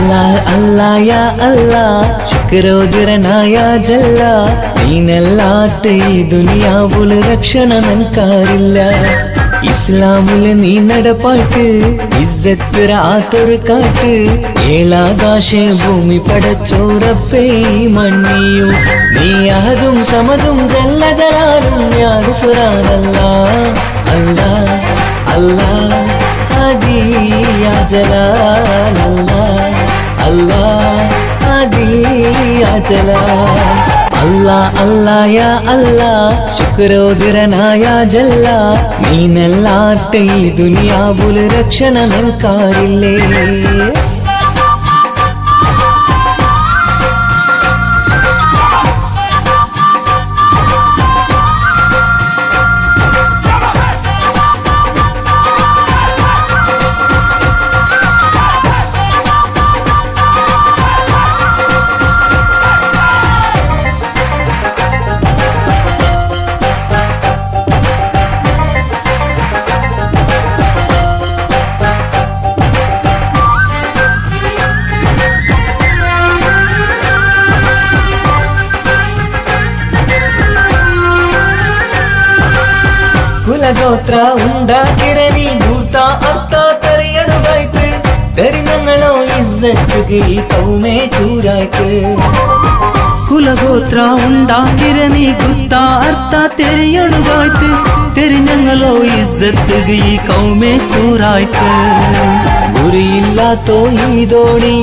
അല്ലാഹ് അല്ലാഹ് യാ അല്ലാഹ് ശുക്രോദരനായ ജല്ല നീനല്ലാട്ട് ഈ ദുനിയാവുൽ രക്ഷണ നൻകാരില്ല ഇസ്ലാമുല് നീ നടപ്പാട്ട് ഇസ്സത്ത് റാത്തൊരു കാട്ട് ഏഴാകാശ ഭൂമി പടച്ചോറപ്പേ മണ്ണിയു നീ അഹദും സമതും ജല്ല ജലാലും യാ ഗുഫ്രാനല്ലാഹ് അല്ലാഹ് അല്ലാഹ് ഹദി യാ ജലാൽ അല്ലാഹ് അല്ലാഹ് ഹദി യാ ജലാൽ അല്ലാഹ് അല്ലാഹ് യാ അല്ലാഹ് ശുക്രോദരനായ ജല്ല നീനല്ലാട്ട് ഈ ദുനിയാവുൽ രക്ഷണ നൻകാരില്ലേ കുലഗോത്ര ഉണ്ടാക്കിരനി ഭൂത അർത്ഥ തെറിയണുവായ്ക്ക് തെരിഞ്ഞങ്ങളോ ഇസ്സത്തുക്ക് ഈ കൗമേ ചൂരായ്ക്ക് കുലഗോത്ര ഉണ്ടാക്കിരനി ഭൂത അർത്ഥ തെരിയണുവായ്ക്ക് തെരിഞ്ഞങ്ങളോ ഇസ്സത്തുക്ക് ഈ കൗമേ ചൂരായ്ക്ക് ഗുരിയില്ലാത്തോ ഈ ദോണി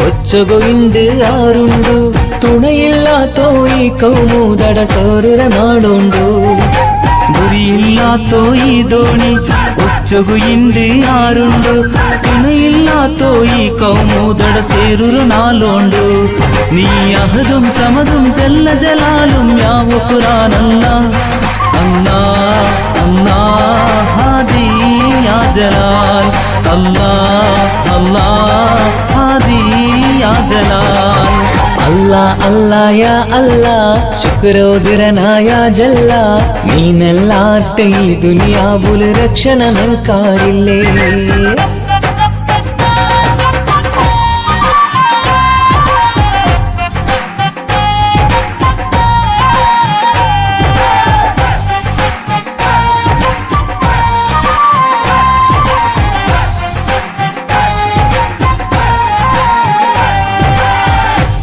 ഒച്ചകൊയിണ്ട് ആരുണ്ടു തുണയില്ലാത്തോ ഈ കൗമൂതട സോറുര നാടുണ്ടു ഗുരിയില്ലാത്തോ ഈ ദോണി ഒച്ചകുയിണ്ട് ആരുണ്ടു തുണയില്ലാത്തോ ഈ കൗമൂതട സേറുരു നാളുണ്ടു നീ അഹദും സമതും ജല്ല ജലാലും യാ ഗുഫ്രാനല്ലാഹ് അല്ലാഹ് അല്ലാഹ് ഹാദി യാ ജലാൽ അല്ലാഹ് അല്ലാഹ് ഹാദി യാ ജലാൽ അല്ലാഹ് അല്ലാഹ് യാ അല്ലാഹ് ശുക്രോദരനായ ജല്ല നീനല്ലാട്ട് ഈ ദുനിയാവുൽ രക്ഷണ നൻകാരില്ലേ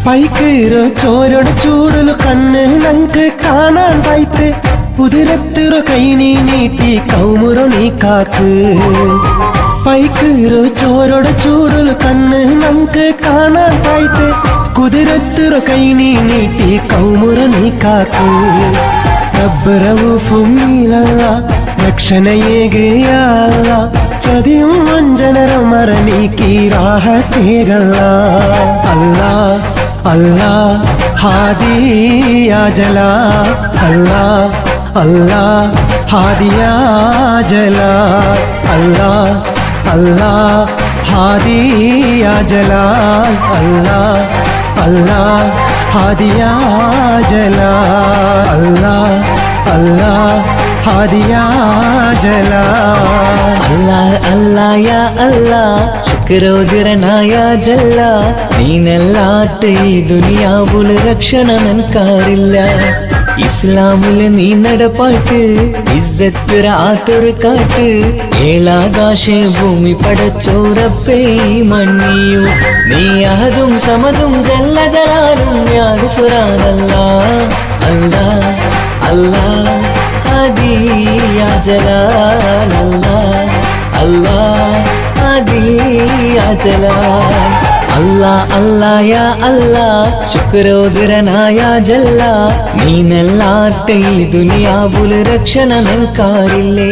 പൈക്കീറോ ചോരോട് ചൂടലു കണ്ണ് നങ്ക് കാണാൻ വായ്ത്ത് കുതിരത്തിറോ കൈ നീ നീട്ടി കൗമുറോ നീ കാക്ക് പൈക്കീറോ ചോരോട് ചൂടലു കണ്ണ് നങ്ക് കാണാൻ വായ്ത്ത് കുതിരത്തിറോ കൈ നീ നീട്ടി കൗമുറോ നീ കാക്ക് റബ്ബറവൂഫും നീലല്ല രക്ഷണയേകയല്ല ചതിയും വഞ്ചനരും മറനീക്കി രാഹത്തേകല്ല അല്ലാഹ് അല്ലാഹ് ഹാദി യാ ജലാൽ അല്ലാഹ് അല്ലാഹ് ഹാദി യാ ജലാൽ അല്ലാഹ് അല്ലാഹ് ഹാദി യാ ജലാൽ അല്ലാഹ് അല്ലാഹ് ഹാദി യാ ജലാൽ അല്ലാഹ് അല്ലാഹ് ഹാദി യാ ജലാൽ അല്ലാഹ് അല്ലാഹ് യാ അല്ലാഹ് ശുക്രോദരനായ ജല്ല നീനല്ലാട്ട് ഈ ദുനിയാവുൽ രക്ഷണ നൻകാരില്ല ഇസ്ലാമുല് നീ നടപ്പാട്ട് ഇസ്സത്ത് റാത്തൊരു കാട്ട് ഏഴാകാശ ഭൂമി പടച്ചോറപ്പേ മണ്ണിയു നീ അഹദും സമതും ജല്ല ജലാലും യാ ഗുഫ്രാനല്ലാഹ് അല്ലാഹ് അല്ലാഹ് ഹദി യാ ജലാൽ അല്ലാഹ് അല്ലാഹ് ഹദി യാ ജലാൽ അല്ലാഹ് അല്ലാഹ് യാ അല്ലാഹ് ശുക്രോദരനായ ജല്ല നീനല്ലാട്ട് ഈ ദുനിയാവുൽ രക്ഷണ നൻകാരില്ലേ